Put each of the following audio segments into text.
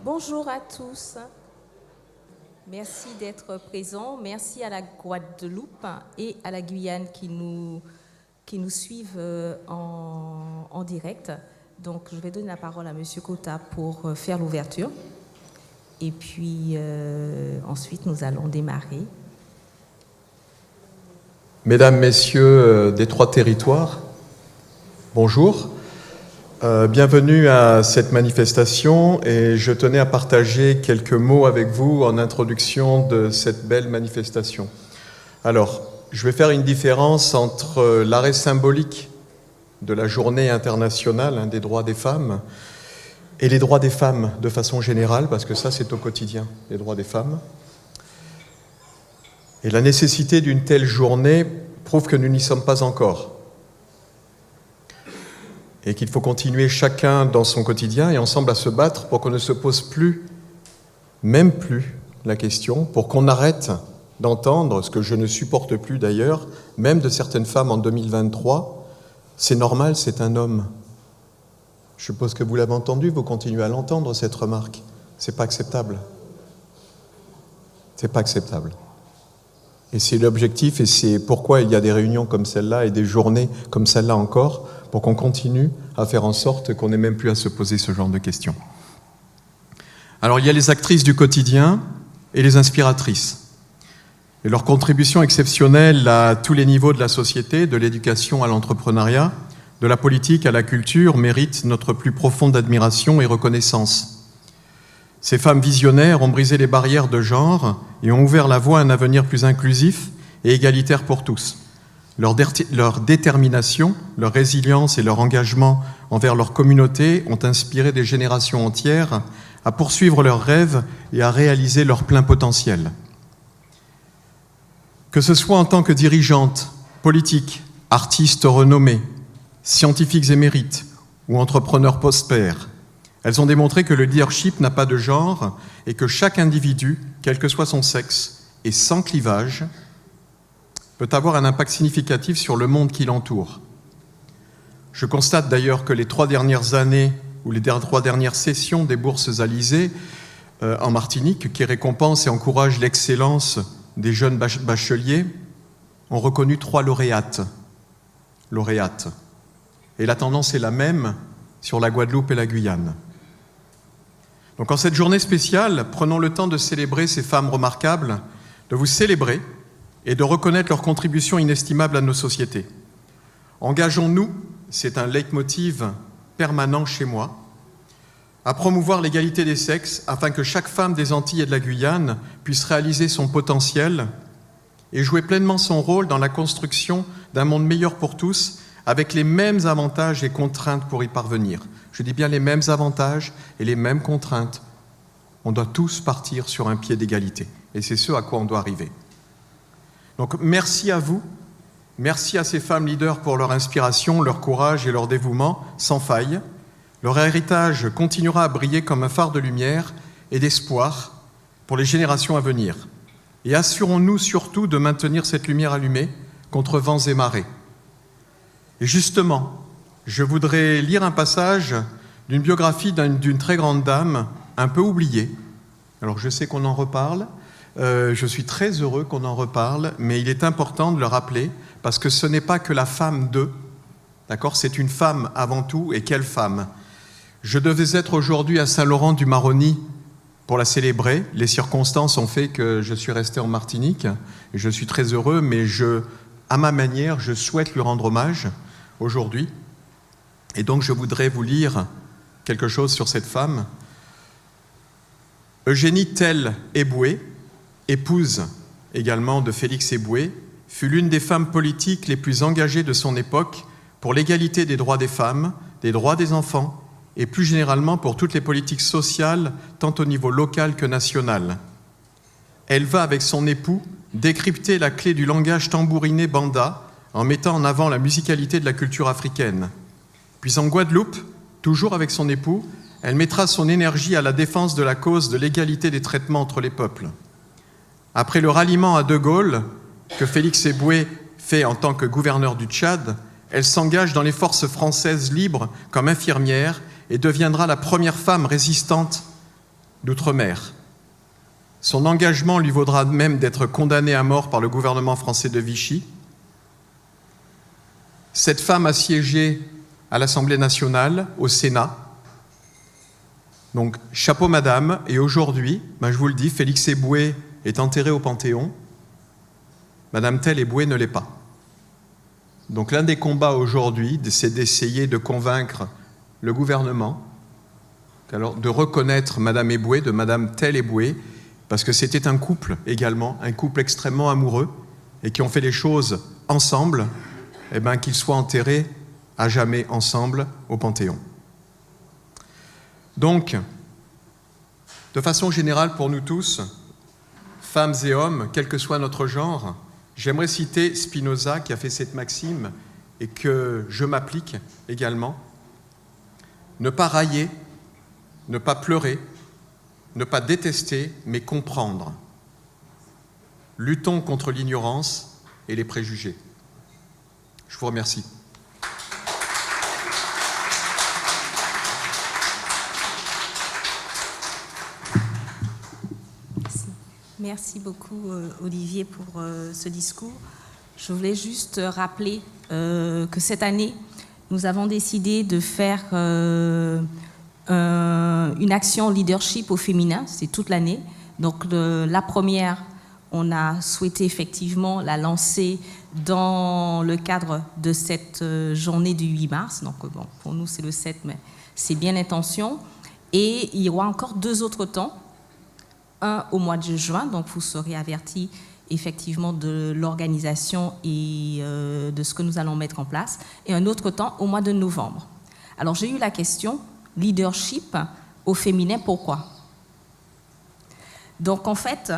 Bonjour à tous. Merci d'être présents. Merci à la Guadeloupe et à la Guyane qui nous suivent en direct. Donc, je vais donner la parole à Monsieur Cota pour faire l'ouverture. Et puis, ensuite, nous allons démarrer. Mesdames, Messieurs des Trois Territoires, bonjour. Bienvenue à cette manifestation et je tenais à partager quelques mots avec vous en introduction de cette belle manifestation. Alors, je vais faire une différence entre l'arrêt symbolique de la journée internationale des droits des femmes et les droits des femmes de façon générale, parce que ça c'est au quotidien, les droits des femmes. Et la nécessité d'une telle journée prouve que nous n'y sommes pas encore. Et qu'il faut continuer chacun dans son quotidien et ensemble à se battre pour qu'on ne se pose plus, même plus, la question, pour qu'on arrête d'entendre, ce que je ne supporte plus d'ailleurs, même de certaines femmes en 2023, c'est normal, c'est un homme. Je suppose que vous l'avez entendu, vous continuez à l'entendre, cette remarque. C'est pas acceptable. C'est pas acceptable. Et c'est l'objectif et c'est pourquoi il y a des réunions comme celle-là et des journées comme celle-là encore, pour qu'on continue à faire en sorte qu'on n'ait même plus à se poser ce genre de questions. Alors il y a les actrices du quotidien et les inspiratrices. Et leur contribution exceptionnelle à tous les niveaux de la société, de l'éducation à l'entrepreneuriat, de la politique à la culture, mérite notre plus profonde admiration et reconnaissance. Ces femmes visionnaires ont brisé les barrières de genre et ont ouvert la voie à un avenir plus inclusif et égalitaire pour tous. Leur détermination, leur résilience et leur engagement envers leur communauté ont inspiré des générations entières à poursuivre leurs rêves et à réaliser leur plein potentiel. Que ce soit en tant que dirigeantes, politiques, artistes renommés, scientifiques émérites ou entrepreneurs prospères, elles ont démontré que le leadership n'a pas de genre et que chaque individu, quel que soit son sexe et sans clivage, peut avoir un impact significatif sur le monde qui l'entoure. Je constate d'ailleurs que les 3 dernières années ou les 3 dernières sessions des bourses Alizé en Martinique, qui récompensent et encouragent l'excellence des jeunes bacheliers, ont reconnu 3 lauréates. Et la tendance est la même sur la Guadeloupe et la Guyane. Donc en cette journée spéciale, prenons le temps de célébrer ces femmes remarquables, de vous célébrer et de reconnaître leur contribution inestimable à nos sociétés. Engageons-nous, c'est un leitmotiv permanent chez moi, à promouvoir l'égalité des sexes afin que chaque femme des Antilles et de la Guyane puisse réaliser son potentiel et jouer pleinement son rôle dans la construction d'un monde meilleur pour tous avec les mêmes avantages et contraintes pour y parvenir. Je dis bien les mêmes avantages et les mêmes contraintes. On doit tous partir sur un pied d'égalité et c'est ce à quoi on doit arriver. Donc merci à vous, merci à ces femmes leaders pour leur inspiration, leur courage et leur dévouement sans faille. Leur héritage continuera à briller comme un phare de lumière et d'espoir pour les générations à venir. Et assurons-nous surtout de maintenir cette lumière allumée contre vents et marées. Et justement, je voudrais lire un passage d'une biographie d'une très grande dame, un peu oubliée. Alors je sais qu'on en reparle, je suis très heureux qu'on en reparle, mais il est important de le rappeler, parce que ce n'est pas que la femme d'eux, d'accord ? C'est une femme avant tout, et quelle femme ? Je devais être aujourd'hui à Saint-Laurent-du-Maroni pour la célébrer. Les circonstances ont fait que je suis resté en Martinique, et je suis très heureux, mais à ma manière, je souhaite lui rendre hommage aujourd'hui. Et donc je voudrais vous lire quelque chose sur cette femme. Eugénie Tell-Eboué, épouse également de Félix Eboué, fut l'une des femmes politiques les plus engagées de son époque pour l'égalité des droits des femmes, des droits des enfants et plus généralement pour toutes les politiques sociales, tant au niveau local que national. Elle va, avec son époux, décrypter la clé du langage tambouriné banda en mettant en avant la musicalité de la culture africaine. Puis en Guadeloupe, toujours avec son époux, elle mettra son énergie à la défense de la cause de l'égalité des traitements entre les peuples. Après le ralliement à De Gaulle, que Félix Eboué fait en tant que gouverneur du Tchad, elle s'engage dans les forces françaises libres comme infirmière et deviendra la première femme résistante d'outre-mer. Son engagement lui vaudra même d'être condamné à mort par le gouvernement français de Vichy. Cette femme a siégé à l'Assemblée nationale, au Sénat. Donc, chapeau madame, et aujourd'hui, je vous le dis, Félix Eboué est enterré au Panthéon. Madame Tell Eboué ne l'est pas. Donc l'un des combats aujourd'hui, c'est d'essayer de convaincre le gouvernement de reconnaître Madame Eboué, de Madame Tell Eboué, parce que c'était un couple également, un couple extrêmement amoureux, et qui ont fait les choses ensemble, qu'ils soient enterrés à jamais ensemble au Panthéon. Donc, de façon générale pour nous tous, femmes et hommes, quel que soit notre genre, j'aimerais citer Spinoza qui a fait cette maxime et que je m'applique également. Ne pas railler, ne pas pleurer, ne pas détester, mais comprendre. Luttons contre l'ignorance et les préjugés. Je vous remercie. Merci beaucoup, Olivier, pour ce discours. Je voulais juste rappeler que cette année, nous avons décidé de faire une action leadership au féminin, c'est toute l'année. Donc, la première, on a souhaité effectivement la lancer dans le cadre de cette journée du 8 mars. Donc, bon, pour nous, c'est le 7, mais c'est bien l'intention. Et il y aura encore 2 autres temps. Un au mois de juin, donc vous serez avertis effectivement de l'organisation et de ce que nous allons mettre en place, et un autre temps au mois de novembre. Alors j'ai eu la question, leadership au féminin, pourquoi? Donc en fait,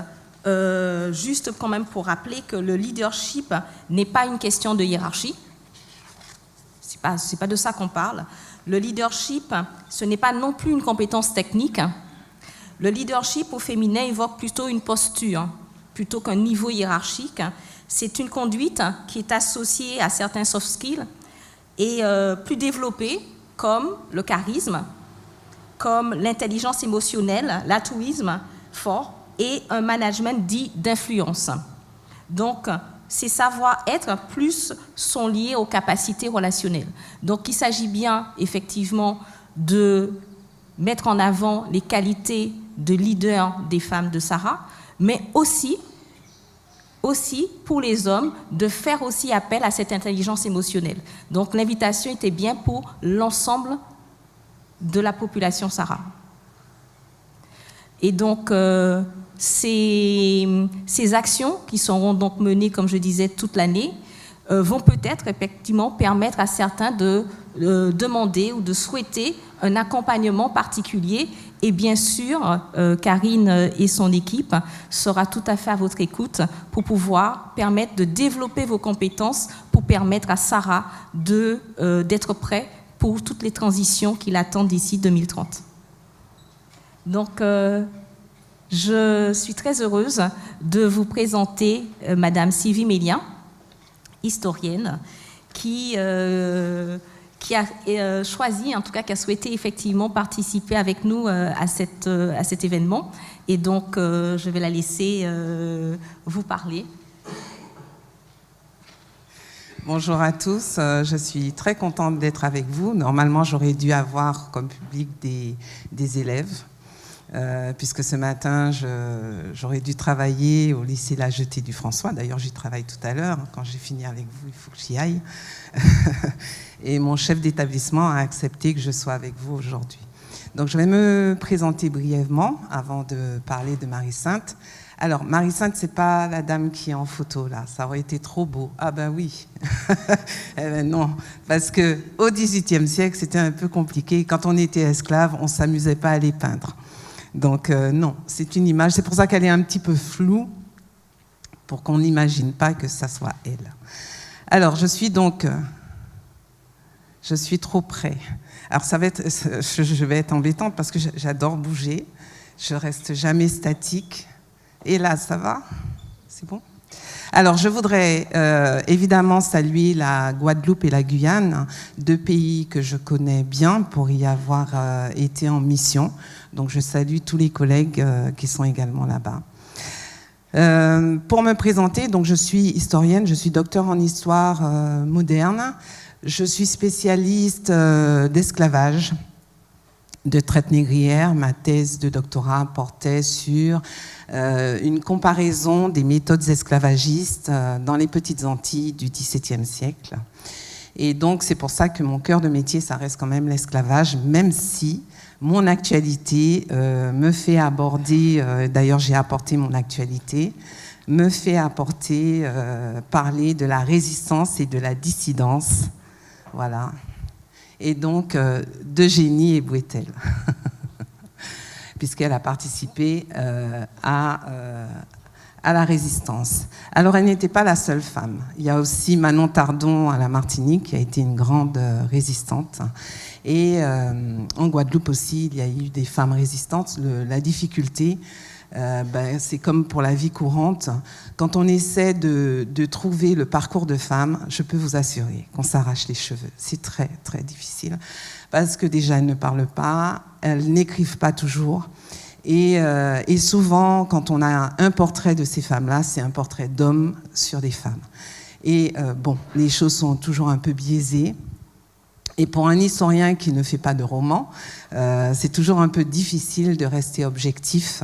juste quand même pour rappeler que le leadership n'est pas une question de hiérarchie, c'est pas de ça qu'on parle. Le leadership, ce n'est pas non plus une compétence technique. Le leadership au féminin évoque plutôt une posture, plutôt qu'un niveau hiérarchique. C'est une conduite qui est associée à certains soft skills et plus développée, comme le charisme, comme l'intelligence émotionnelle, l'altruisme fort et un management dit d'influence. Donc, ces savoir-être plus sont liés aux capacités relationnelles. Donc, il s'agit bien effectivement de mettre en avant les qualités de leader des femmes de Sarah, mais aussi pour les hommes de faire aussi appel à cette intelligence émotionnelle. Donc l'invitation était bien pour l'ensemble de la population Sarah. Et donc ces actions qui seront donc menées, comme je disais, toute l'année, vont peut-être effectivement permettre à certains de demander ou de souhaiter un accompagnement particulier. Et bien sûr, Karine et son équipe sera tout à fait à votre écoute pour pouvoir permettre de développer vos compétences, pour permettre à Sarah d'être prêt pour toutes les transitions qui l'attendent d'ici 2030. Donc, je suis très heureuse de vous présenter Madame Sylvie Mélien, historienne, qui a choisi, en tout cas qui a souhaité effectivement participer avec nous à cet événement. Et donc, je vais la laisser vous parler. Bonjour à tous, je suis très contente d'être avec vous. Normalement, j'aurais dû avoir comme public des élèves, puisque ce matin, j'aurais dû travailler au lycée La Jetée du François. D'ailleurs, j'y travaille tout à l'heure. Quand j'ai fini avec vous, il faut que j'y aille. Et mon chef d'établissement a accepté que je sois avec vous aujourd'hui. Donc, je vais me présenter brièvement avant de parler de Marie-Sainte. Alors, Marie-Sainte, c'est pas la dame qui est en photo, là. Ça aurait été trop beau. Ah ben oui. Eh ben non, parce qu'au XVIIIe siècle, c'était un peu compliqué. Quand on était esclave, on ne s'amusait pas à les peindre. Donc, non, c'est une image. C'est pour ça qu'elle est un petit peu floue, pour qu'on n'imagine pas que ça soit elle. Alors, je suis trop près. Alors, je vais être embêtante parce que j'adore bouger. Je reste jamais statique. Et là, ça va? C'est bon? Alors, je voudrais évidemment saluer la Guadeloupe et la Guyane, deux pays que je connais bien pour y avoir été en mission. Donc, je salue tous les collègues qui sont également là-bas. Pour me présenter, donc, je suis historienne, je suis docteur en histoire moderne. Je suis spécialiste d'esclavage, de traite négrière. Ma thèse de doctorat portait sur une comparaison des méthodes esclavagistes dans les petites Antilles du XVIIe siècle. Et donc, c'est pour ça que mon cœur de métier, ça reste quand même l'esclavage, même si mon actualité me fait aborder, d'ailleurs j'ai apporté mon actualité, me fait parler de la résistance et de la dissidence. Voilà. Et donc, d'Eugénie Ebouetel, puisqu'elle a participé à la résistance. Alors, elle n'était pas la seule femme. Il y a aussi Manon Tardon à la Martinique, qui a été une grande résistante. Et en Guadeloupe aussi, il y a eu des femmes résistantes. La difficulté, c'est comme pour la vie courante. Quand on essaie de trouver le parcours de femme, je peux vous assurer qu'on s'arrache les cheveux. C'est très, très difficile. Parce que déjà, elles ne parlent pas, elles n'écrivent pas toujours. Et souvent, quand on a un portrait de ces femmes-là, c'est un portrait d'hommes sur des femmes. Et les choses sont toujours un peu biaisées. Et pour un historien qui ne fait pas de roman, c'est toujours un peu difficile de rester objectif,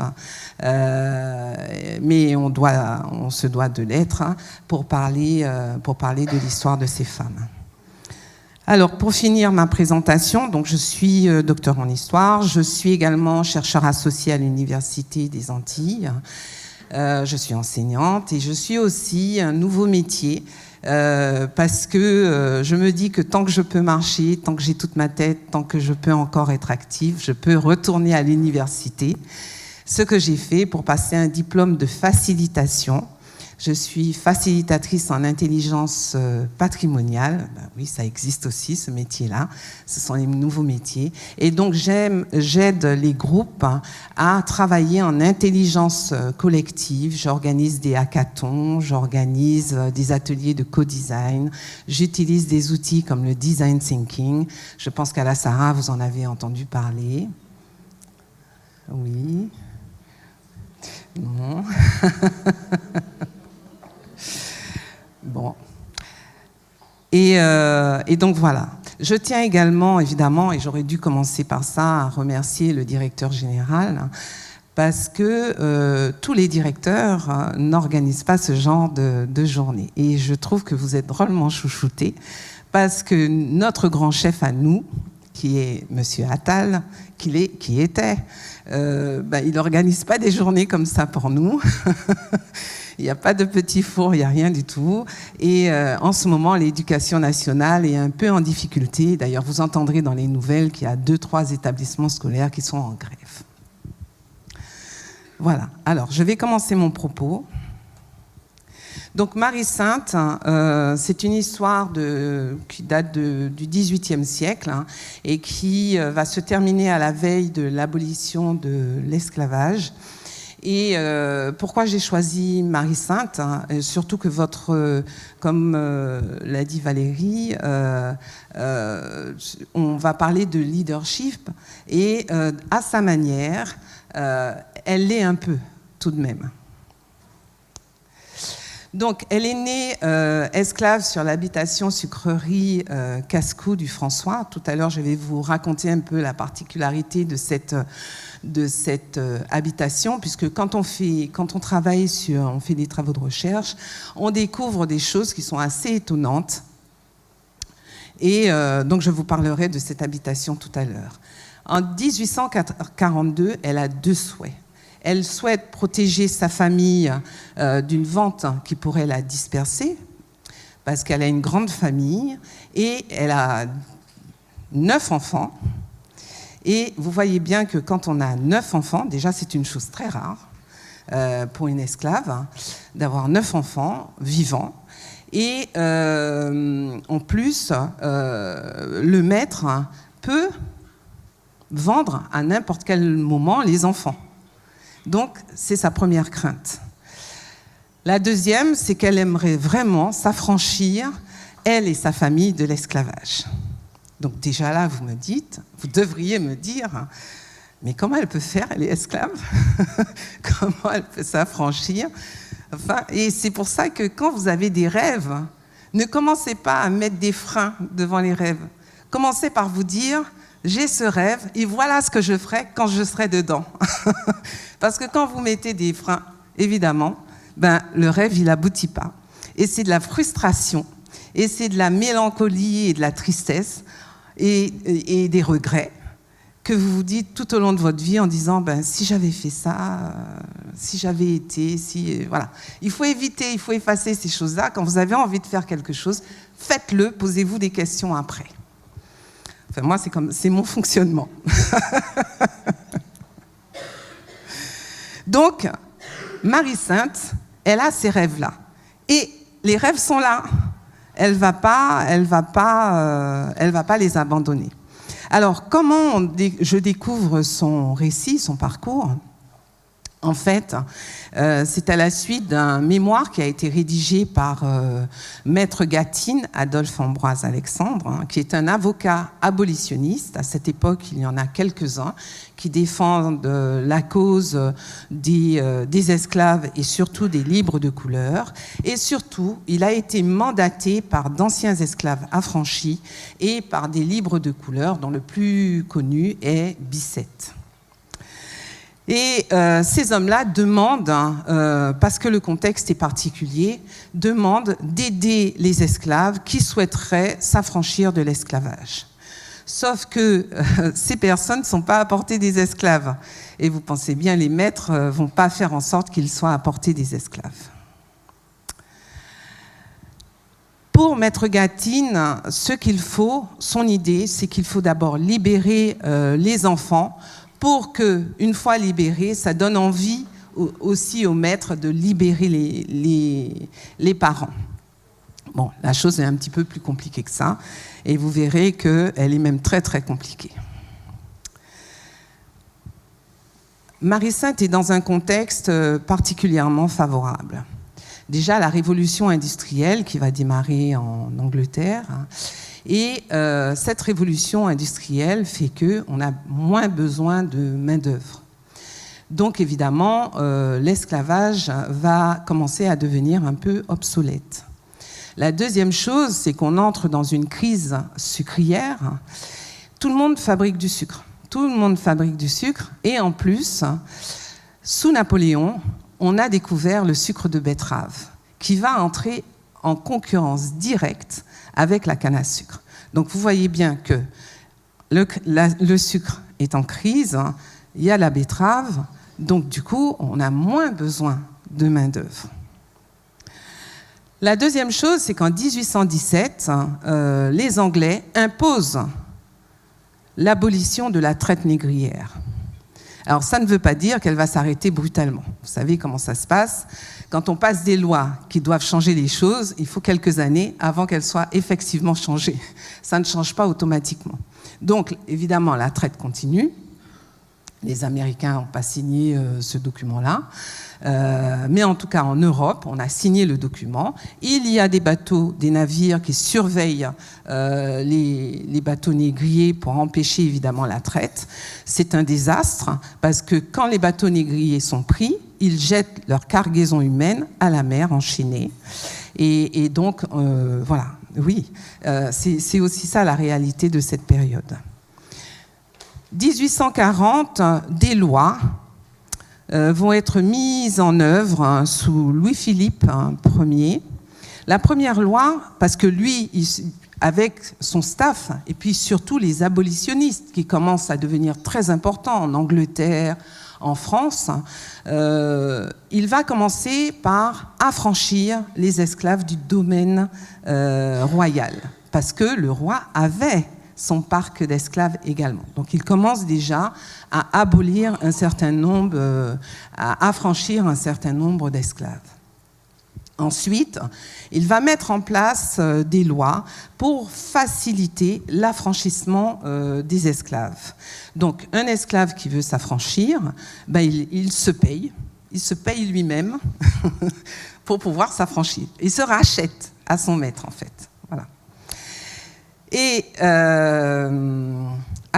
mais on se doit de l'être pour parler de l'histoire de ces femmes. Alors, pour finir ma présentation, donc je suis docteur en histoire, je suis également chercheur associé à l'Université des Antilles, je suis enseignante et je suis aussi un nouveau métier. Parce que je me dis que tant que je peux marcher, tant que j'ai toute ma tête, tant que je peux encore être active, je peux retourner à l'université. Ce que j'ai fait pour passer un diplôme de facilitation. Je suis facilitatrice en intelligence patrimoniale. Oui, ça existe aussi, ce métier-là. Ce sont les nouveaux métiers. Et donc, j'aide les groupes à travailler en intelligence collective. J'organise des hackathons, j'organise des ateliers de co-design. J'utilise des outils comme le design thinking. Je pense qu'à la Sarah, vous en avez entendu parler. Oui. Non. Bon. Et donc voilà. Je tiens également, évidemment, et j'aurais dû commencer par ça, à remercier le directeur général, parce que tous les directeurs n'organisent pas ce genre de journée. Et je trouve que vous êtes drôlement chouchoutés, parce que notre grand chef à nous, qui est Monsieur Attal, qui était, il n'organise pas des journées comme ça pour nous. Il n'y a pas de petit four, il n'y a rien du tout. Et en ce moment, l'éducation nationale est un peu en difficulté. D'ailleurs, vous entendrez dans les nouvelles qu'il y a 2-3 établissements scolaires qui sont en grève. Voilà. Alors, je vais commencer mon propos. Donc, Marie-Sainte, c'est une histoire qui date du XVIIIe siècle et qui va se terminer à la veille de l'abolition de l'esclavage. Et pourquoi j'ai choisi Marie-Sainte, surtout que comme l'a dit Valérie, on va parler de leadership et à sa manière, elle l'est un peu tout de même. Donc, elle est née esclave sur l'habitation sucrerie Casse-Cou du François. Tout à l'heure, je vais vous raconter un peu la particularité de cette habitation, puisque quand on fait des travaux de recherche, on découvre des choses qui sont assez étonnantes. Et donc, je vous parlerai de cette habitation tout à l'heure. En 1842, elle a 2 souhaits. Elle souhaite protéger sa famille d'une vente qui pourrait la disperser, parce qu'elle a une grande famille, et elle a 9 enfants. Et vous voyez bien que quand on a 9 enfants, déjà c'est une chose très rare pour une esclave, d'avoir 9 enfants vivants. Et en plus, le maître peut vendre à n'importe quel moment les enfants. Donc, c'est sa première crainte. La deuxième, c'est qu'elle aimerait vraiment s'affranchir, elle et sa famille, de l'esclavage. Donc déjà là, vous devriez me dire, mais comment elle peut faire, elle est esclave? Comment elle peut s'affranchir? Enfin, et c'est pour ça que quand vous avez des rêves, ne commencez pas à mettre des freins devant les rêves. Commencez par vous dire, j'ai ce rêve et voilà ce que je ferai quand je serai dedans. Parce que quand vous mettez des freins, évidemment, le rêve, il n'aboutit pas. Et c'est de la frustration, et c'est de la mélancolie et de la tristesse et des regrets que vous vous dites tout au long de votre vie en disant si j'avais fait ça, si j'avais été, voilà. Il faut éviter, il faut effacer ces choses-là. Quand vous avez envie de faire quelque chose, faites-le, posez-vous des questions après. Enfin, moi, c'est mon fonctionnement. Donc, Marie-Sainte, elle a ces rêves-là. Et les rêves sont là. Elle va pas les abandonner. Alors, comment je découvre son récit, son parcours? En fait, c'est à la suite d'un mémoire qui a été rédigé par Maître Gatine, Adolphe Ambroise Alexandre, qui est un avocat abolitionniste. À cette époque, il y en a quelques-uns qui défendent la cause des esclaves et surtout des libres de couleur. Et surtout, il a été mandaté par d'anciens esclaves affranchis et par des libres de couleur, dont le plus connu est Bicêtre. Et ces hommes-là demandent, parce que le contexte est particulier, demandent d'aider les esclaves qui souhaiteraient s'affranchir de l'esclavage. Sauf que ces personnes ne sont pas à portée des esclaves. Et vous pensez bien, les maîtres ne vont pas faire en sorte qu'ils soient à portée des esclaves. Pour Maître Gatine, ce qu'il faut, son idée, c'est qu'il faut d'abord libérer les enfants pour que, une fois libérés, ça donne envie aussi aux maîtres de libérer les parents. Bon, la chose est un petit peu plus compliquée que ça, et vous verrez qu'elle est même très très compliquée. Marie-Sainte est dans un contexte particulièrement favorable. Déjà, la révolution industrielle qui va démarrer en Angleterre. Et cette révolution industrielle fait qu'on a moins besoin de main-d'œuvre. Donc, évidemment, l'esclavage va commencer à devenir un peu obsolète. La deuxième chose, c'est qu'on entre dans une crise sucrière. Tout le monde fabrique du sucre. Tout le monde fabrique du sucre. Et en plus, sous Napoléon, on a découvert le sucre de betterave, qui va entrer en concurrence directe avec la canne à sucre. Donc vous voyez bien que le sucre est en crise, il y a la betterave, donc du coup, on a moins besoin de main-d'œuvre. La deuxième chose, c'est qu'en 1817, les Anglais imposent l'abolition de la traite négrière. Alors ça ne veut pas dire qu'elle va s'arrêter brutalement. Vous savez comment ça se passe. Quand on passe des lois qui doivent changer les choses, il faut quelques années avant qu'elles soient effectivement changées. Ça ne change pas automatiquement. Donc, évidemment, la traite continue. Les Américains n'ont pas signé ce document-là. Mais en tout cas, en Europe, on a signé le document. Il y a des bateaux, des navires qui surveillent les bateaux négriers pour empêcher évidemment la traite. C'est un désastre parce que quand les bateaux négriers sont pris, ils jettent leur cargaison humaine à la mer enchaînée. Et donc, voilà, oui, c'est aussi ça la réalité de cette période. 1840, des lois vont être mises en œuvre sous Louis-Philippe Ier. La première loi, parce que lui, avec son staff, et puis surtout les abolitionnistes qui commencent à devenir très importants en Angleterre, en France, il va commencer par affranchir les esclaves du domaine royal, parce que le roi avait son parc d'esclaves également. Donc il commence déjà à abolir un certain nombre, à affranchir un certain nombre d'esclaves. Ensuite, il va mettre en place des lois pour faciliter l'affranchissement des esclaves. Donc un esclave qui veut s'affranchir, il se paye. il se paye lui-même pour pouvoir s'affranchir. Il se rachète à son maître, en fait. Voilà. Et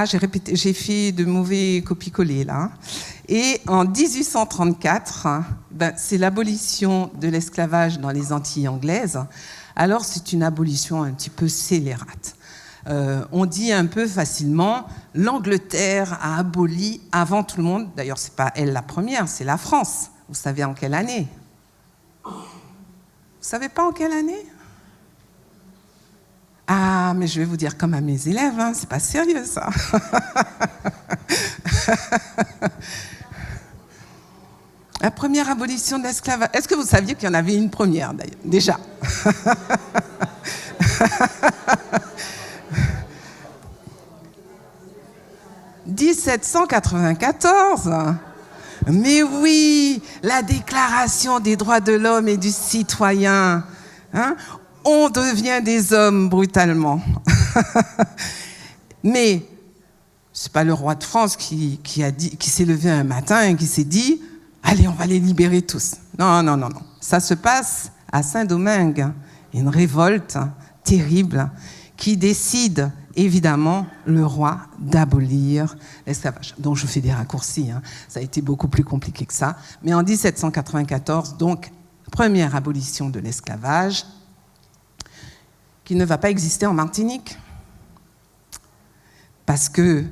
j'ai fait de mauvais copier-coller là. Et en 1834, c'est l'abolition de l'esclavage dans les Antilles anglaises. Alors c'est une abolition un petit peu scélérate. On dit un peu facilement, l'Angleterre a aboli avant tout le monde. D'ailleurs, c'est pas elle la première, c'est la France. Vous savez en quelle année? Vous savez pas en quelle année? Ah, mais je vais vous dire comme à mes élèves, hein, c'est pas sérieux ça. La première abolition de l'esclavage. Est-ce que vous saviez qu'il y en avait une première d'ailleurs, déjà? « 1794 ». Mais oui, la Déclaration des droits de l'homme et du citoyen. Hein? On devient des hommes brutalement. Mais c'est pas le roi de France qui s'est levé un matin et qui s'est dit « Allez, on va les libérer tous ». Non, non, non, non. Ça se passe à Saint-Domingue, une révolte terrible qui décide, évidemment, le roi d'abolir l'esclavage. Donc je fais des raccourcis, hein. Ça a été beaucoup plus compliqué que ça. Mais en 1794, donc, première abolition de l'esclavage, qui ne va pas exister en Martinique. Parce que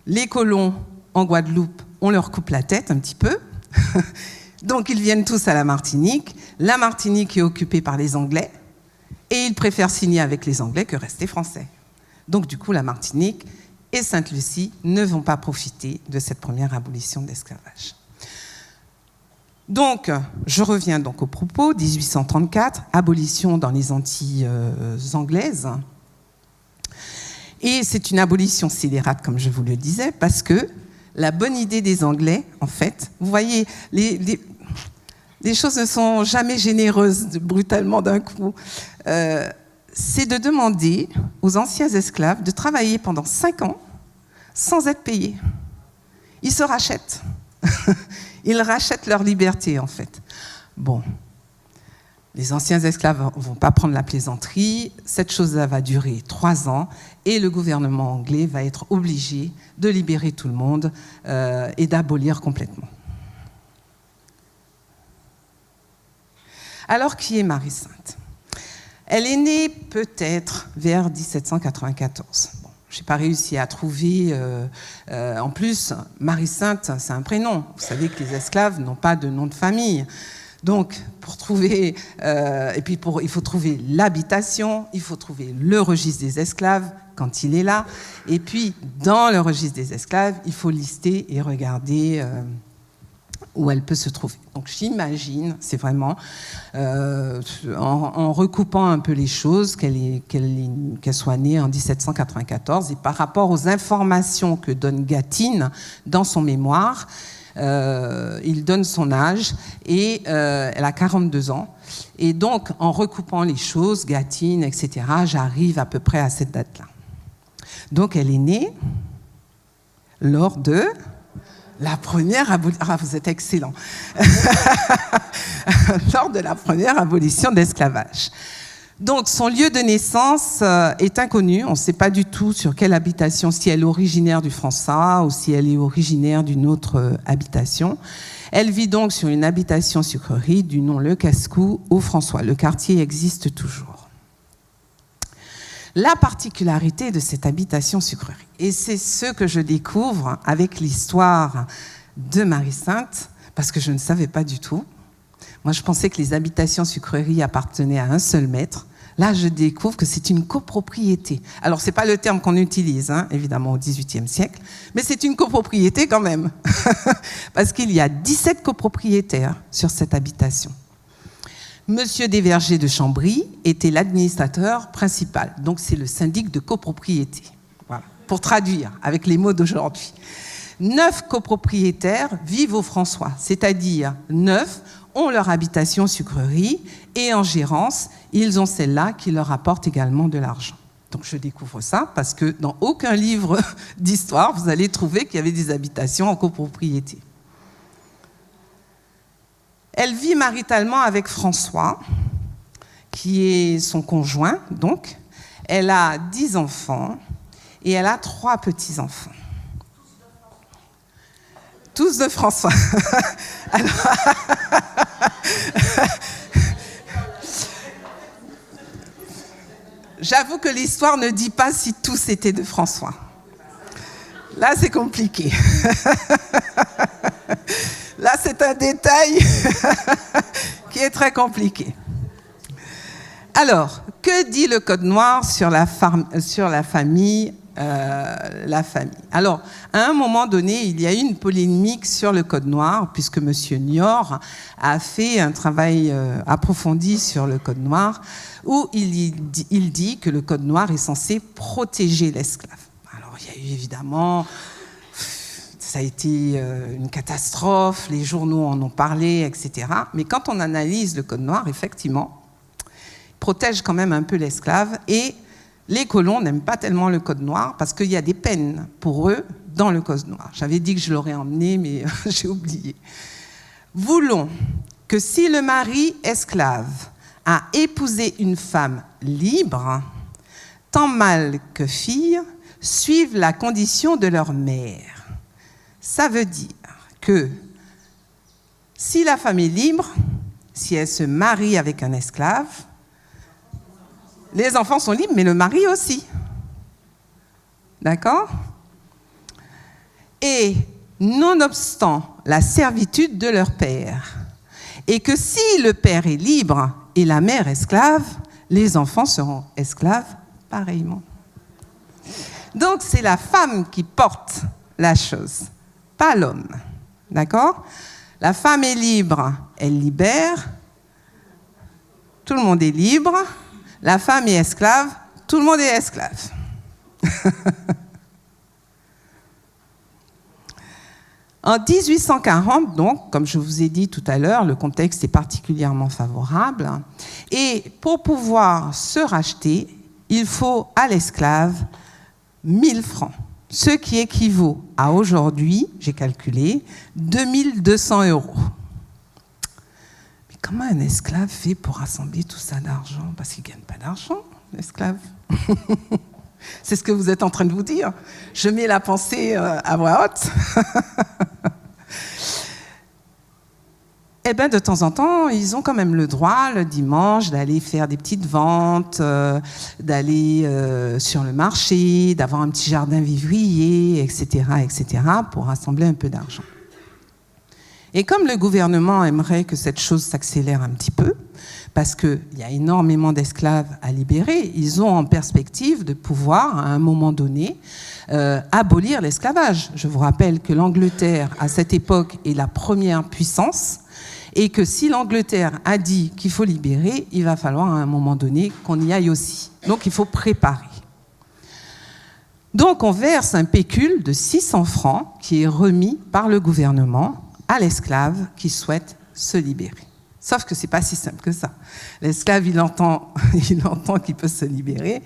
les colons en Guadeloupe, on leur coupe la tête un petit peu. Donc ils viennent tous à la Martinique. La Martinique est occupée par les Anglais. Et ils préfèrent signer avec les Anglais que rester français. Donc du coup, la Martinique et Sainte-Lucie ne vont pas profiter de cette première abolition de l'esclavage. Donc, je reviens donc au propos, 1834, abolition dans les Antilles anglaises. Et c'est une abolition scélérate, comme je vous le disais, parce que la bonne idée des Anglais, en fait, vous voyez, les choses ne sont jamais généreuses brutalement d'un coup. C'est de demander aux anciens esclaves de travailler pendant 5 ans sans être payés. Ils se rachètent. Ils rachètent leur liberté, en fait. Bon, les anciens esclaves ne vont pas prendre la plaisanterie. Cette chose-là va durer 3 ans et le gouvernement anglais va être obligé de libérer tout le monde et d'abolir complètement. Alors, qui est Marie-Sainte? Elle est née peut-être vers 1794. Bon, je n'ai pas réussi à trouver... en plus, Marie-Sainte, c'est un prénom. Vous savez que les esclaves n'ont pas de nom de famille. Donc, pour trouver... il faut trouver l'habitation, il faut trouver le registre des esclaves quand il est là. Et puis, dans le registre des esclaves, il faut lister et regarder... où elle peut se trouver. Donc j'imagine, c'est vraiment en recoupant un peu les choses, qu'elle soit née en 1794, et par rapport aux informations que donne Gatine dans son mémoire, il donne son âge, et elle a 42 ans. Et donc, en recoupant les choses, Gatine, etc., j'arrive à peu près à cette date-là. Donc elle est née lors de... la première abolition... Ah, vous êtes excellent. Lors de la première abolition d'esclavage. Donc, son lieu de naissance est inconnu. On ne sait pas du tout sur quelle habitation, si elle est originaire du François ou si elle est originaire d'une autre habitation. Elle vit donc sur une habitation sucrerie du nom Le Cascou au François. Le quartier existe toujours. La particularité de cette habitation sucrerie, et c'est ce que je découvre avec l'histoire de Marie-Sainte, parce que je ne savais pas du tout. Moi, je pensais que les habitations sucreries appartenaient à un seul maître. Là, je découvre que c'est une copropriété. Alors, ce n'est pas le terme qu'on utilise, hein, évidemment, au XVIIIe siècle, mais c'est une copropriété quand même, parce qu'il y a 17 copropriétaires sur cette habitation. Monsieur Desvergers de Chambry était l'administrateur principal. Donc, c'est le syndic de copropriété. Voilà. Pour traduire avec les mots d'aujourd'hui. 9 copropriétaires vivent au François, c'est-à-dire 9 ont leur habitation sucrerie et en gérance, ils ont celle-là qui leur apporte également de l'argent. Donc, je découvre ça parce que dans aucun livre d'histoire, vous allez trouver qu'il y avait des habitations en copropriété. Elle vit maritalement avec François, qui est son conjoint, donc. Elle a 10 enfants et elle a 3 petits-enfants. Tous de François. Alors... J'avoue que l'histoire ne dit pas si tous étaient de François. Là, c'est compliqué. Là, c'est un détail qui est très compliqué. Alors, que dit le Code noir sur la famille, Alors, à un moment donné, il y a eu une polémique sur le Code noir, puisque M. Niort a fait un travail approfondi sur le Code noir, où il dit que le Code noir est censé protéger l'esclave. Alors, il y a eu évidemment... Ça a été une catastrophe, les journaux en ont parlé, etc. Mais quand on analyse le Code noir, effectivement, il protège quand même un peu l'esclave. Et les colons n'aiment pas tellement le Code noir parce qu'il y a des peines pour eux dans le Code noir. J'avais dit que je l'aurais emmené, mais j'ai oublié. Voulons que si le mari esclave a épousé une femme libre, tant mâle que fille suivent la condition de leur mère. Ça veut dire que si la femme est libre, si elle se marie avec un esclave, les enfants sont libres, mais le mari aussi. D'accord ? Et nonobstant la servitude de leur père, et que si le père est libre et la mère esclave, les enfants seront esclaves pareillement. Donc c'est la femme qui porte la chose, pas l'homme. D'accord ? La femme est libre, elle libère. Tout le monde est libre. La femme est esclave, tout le monde est esclave. En 1840, donc, comme je vous ai dit tout à l'heure, le contexte est particulièrement favorable. Et pour pouvoir se racheter, il faut à l'esclave 1000 francs. Ce qui équivaut à aujourd'hui, j'ai calculé, 2200 €. Mais comment un esclave fait pour rassembler tout ça d'argent ? Parce qu'il ne gagne pas d'argent, l'esclave. C'est ce que vous êtes en train de vous dire. Je mets la pensée à voix haute. Eh bien, de temps en temps, ils ont quand même le droit, le dimanche, d'aller faire des petites ventes, d'aller sur le marché, d'avoir un petit jardin vivrier, etc., pour rassembler un peu d'argent. Et comme le gouvernement aimerait que cette chose s'accélère un petit peu, parce qu'il y a énormément d'esclaves à libérer, ils ont en perspective de pouvoir, à un moment donné, abolir l'esclavage. Je vous rappelle que l'Angleterre, à cette époque, est la première puissance, et que si l'Angleterre a dit qu'il faut libérer, il va falloir à un moment donné qu'on y aille aussi. Donc il faut préparer. Donc on verse un pécule de 600 francs qui est remis par le gouvernement à l'esclave qui souhaite se libérer. Sauf que ce n'est pas si simple que ça. L'esclave, il entend qu'il peut se libérer.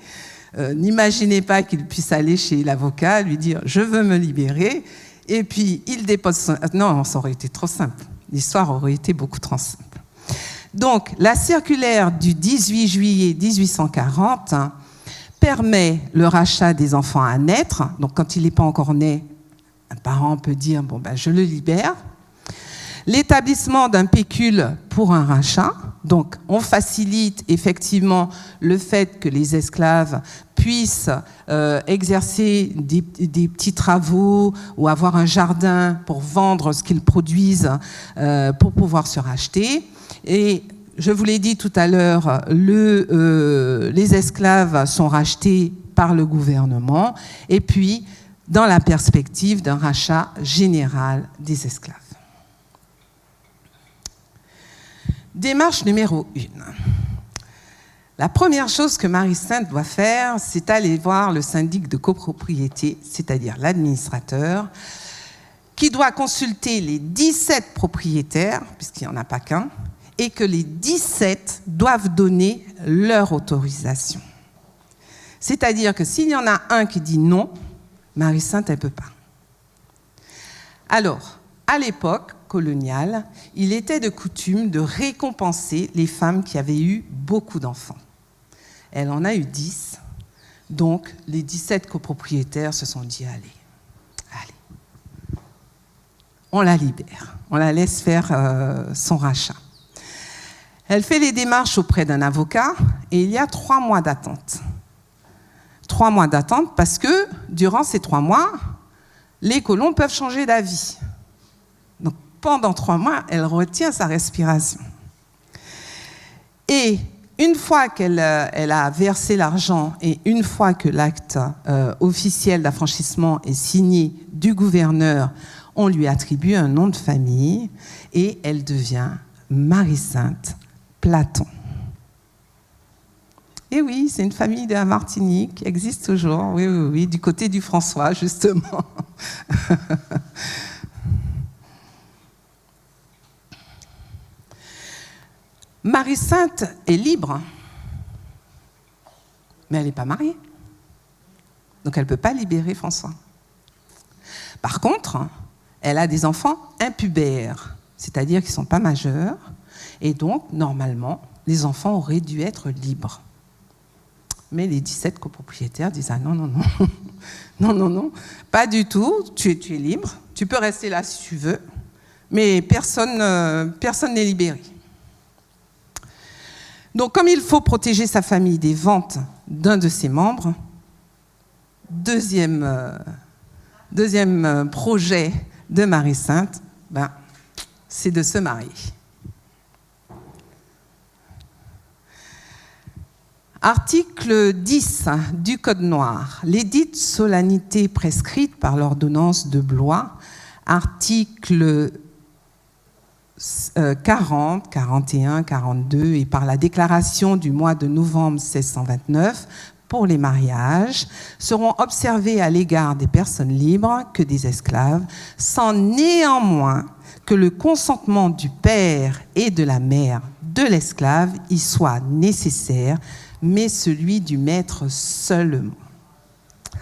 N'imaginez pas qu'il puisse aller chez l'avocat, lui dire « je veux me libérer », et puis il dépose son... Non, ça aurait été trop simple. L'histoire aurait été beaucoup trop simple. Donc, la circulaire du 18 juillet 1840 permet le rachat des enfants à naître. Donc, quand il n'est pas encore né, un parent peut dire « bon, ben, je le libère ». L'établissement d'un pécule pour un rachat. Donc, on facilite effectivement le fait que les esclaves puissent exercer des petits travaux ou avoir un jardin pour vendre ce qu'ils produisent pour pouvoir se racheter. Et je vous l'ai dit tout à l'heure, les esclaves sont rachetés par le gouvernement et puis dans la perspective d'un rachat général des esclaves. Démarche numéro 1. La première chose que Marie-Sainte doit faire, c'est aller voir le syndic de copropriété, c'est-à-dire l'administrateur, qui doit consulter les 17 propriétaires, puisqu'il n'y en a pas qu'un, et que les 17 doivent donner leur autorisation. C'est-à-dire que s'il y en a un qui dit non, Marie-Sainte, elle ne peut pas. Alors, à l'époque, coloniale, il était de coutume de récompenser les femmes qui avaient eu beaucoup d'enfants. Elle en a eu 10, donc les 17 copropriétaires se sont dit « Allez, on la libère, on la laisse faire son rachat ». Elle fait les démarches auprès d'un avocat et il y a 3 mois d'attente. 3 mois d'attente parce que durant ces 3 mois, les colons peuvent changer d'avis. Donc pendant 3 mois, elle retient sa respiration. Et une fois qu'elle a versé l'argent et une fois que l'acte officiel d'affranchissement est signé du gouverneur, on lui attribue un nom de famille et elle devient Marie-Sainte Platon. Et oui, c'est une famille de la Martinique qui existe toujours, oui, du côté du François, justement. Marie-Sainte est libre, mais elle n'est pas mariée. Donc elle ne peut pas libérer François. Par contre, elle a des enfants impubères, c'est-à-dire qu'ils ne sont pas majeurs, et donc, normalement, les enfants auraient dû être libres. Mais les 17 copropriétaires disent « Ah non, non, non, non, non, non, pas du tout, tu es libre, tu peux rester là si tu veux, mais personne n'est libéré. » Donc, comme il faut protéger sa famille des ventes d'un de ses membres, deuxième projet de Marie-Sainte, c'est de se marier. Article 10 du Code noir, les dites solennités prescrites par l'ordonnance de Blois, article 40, 41, 42 et par la déclaration du mois de novembre 1629 pour les mariages, seront observées à l'égard des personnes libres que des esclaves, sans néanmoins que le consentement du père et de la mère de l'esclave y soit nécessaire, mais celui du maître seulement.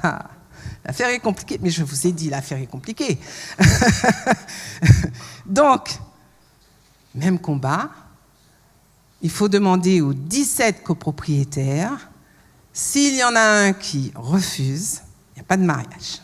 Ah, l'affaire est compliquée, mais je vous ai dit, l'affaire est compliquée. Donc, même combat, il faut demander aux 17 copropriétaires, s'il y en a un qui refuse, il n'y a pas de mariage.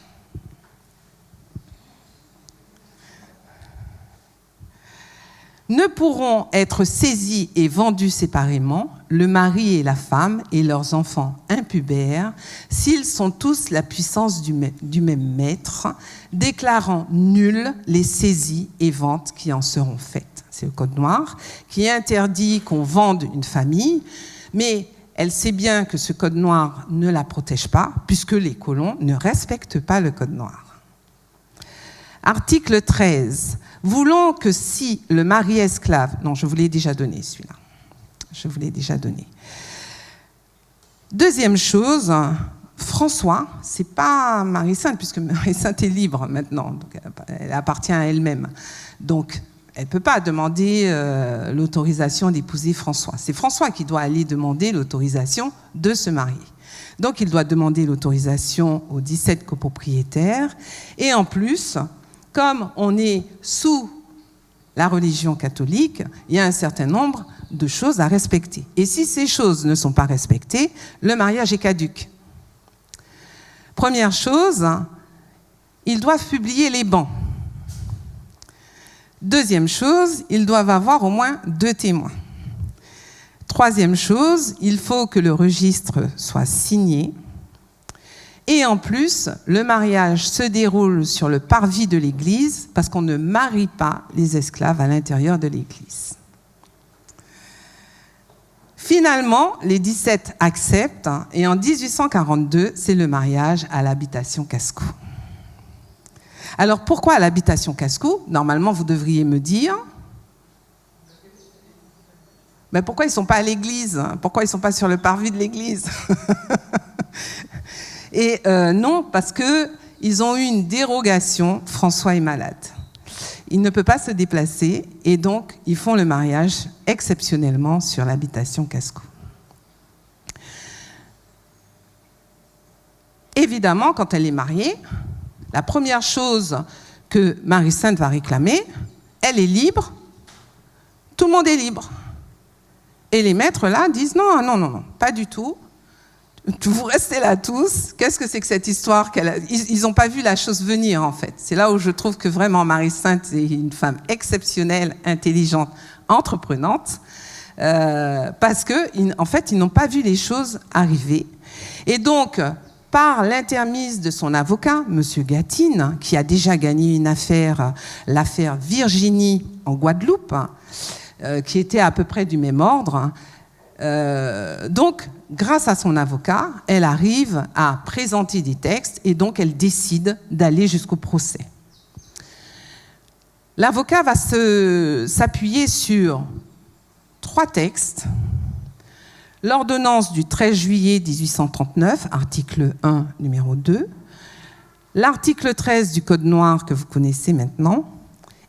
Ne pourront être saisis et vendus séparément le mari et la femme et leurs enfants impubères s'ils sont tous la puissance du même maître, déclarant nulles les saisies et ventes qui en seront faites. C'est le Code noir qui interdit qu'on vende une famille, mais elle sait bien que ce Code noir ne la protège pas puisque les colons ne respectent pas le Code noir. Article 13. Voulons que si le mari esclave... Non, je vous l'ai déjà donné, celui-là. Je vous l'ai déjà donné. Deuxième chose, François, c'est pas Marie-Sainte, puisque Marie-Sainte est libre maintenant, donc elle appartient à elle-même. Donc, elle ne peut pas demander l'autorisation d'épouser François. C'est François qui doit aller demander l'autorisation de se marier. Donc, il doit demander l'autorisation aux 17 copropriétaires. Et en plus... Comme on est sous la religion catholique, il y a un certain nombre de choses à respecter. Et si ces choses ne sont pas respectées, le mariage est caduc. Première chose, ils doivent publier les bans. Deuxième chose, ils doivent avoir au moins 2 témoins. Troisième chose, il faut que le registre soit signé. Et en plus, le mariage se déroule sur le parvis de l'église parce qu'on ne marie pas les esclaves à l'intérieur de l'église. Finalement, les 17 acceptent et en 1842, c'est le mariage à l'habitation Cascou. Alors pourquoi à l'habitation Cascou ? Normalement, vous devriez me dire... Mais pourquoi ils ne sont pas à l'église ? Pourquoi ils ne sont pas sur le parvis de l'église ? Et non, parce qu'ils ont eu une dérogation, François est malade. Il ne peut pas se déplacer et donc ils font le mariage exceptionnellement sur l'habitation Cascou. Évidemment, quand elle est mariée, la première chose que Marie-Sainte va réclamer, elle est libre, tout le monde est libre. Et les maîtres, là, disent non, non, non, non, pas du tout. Vous restez là tous. Qu'est-ce que c'est que cette histoire Ils n'ont pas vu la chose venir, en fait. C'est là où je trouve que vraiment Marie-Sainte est une femme exceptionnelle, intelligente, entreprenante, parce qu'en fait, ils n'ont pas vu les choses arriver. Et donc, par l'intermise de son avocat, M. Gatine, qui a déjà gagné une affaire, l'affaire Virginie en Guadeloupe, qui était à peu près du même ordre. Donc, grâce à son avocat, elle arrive à présenter des textes et donc elle décide d'aller jusqu'au procès. L'avocat va s'appuyer sur 3 textes. L'ordonnance du 13 juillet 1839, article 1, numéro 2. L'article 13 du Code noir que vous connaissez maintenant.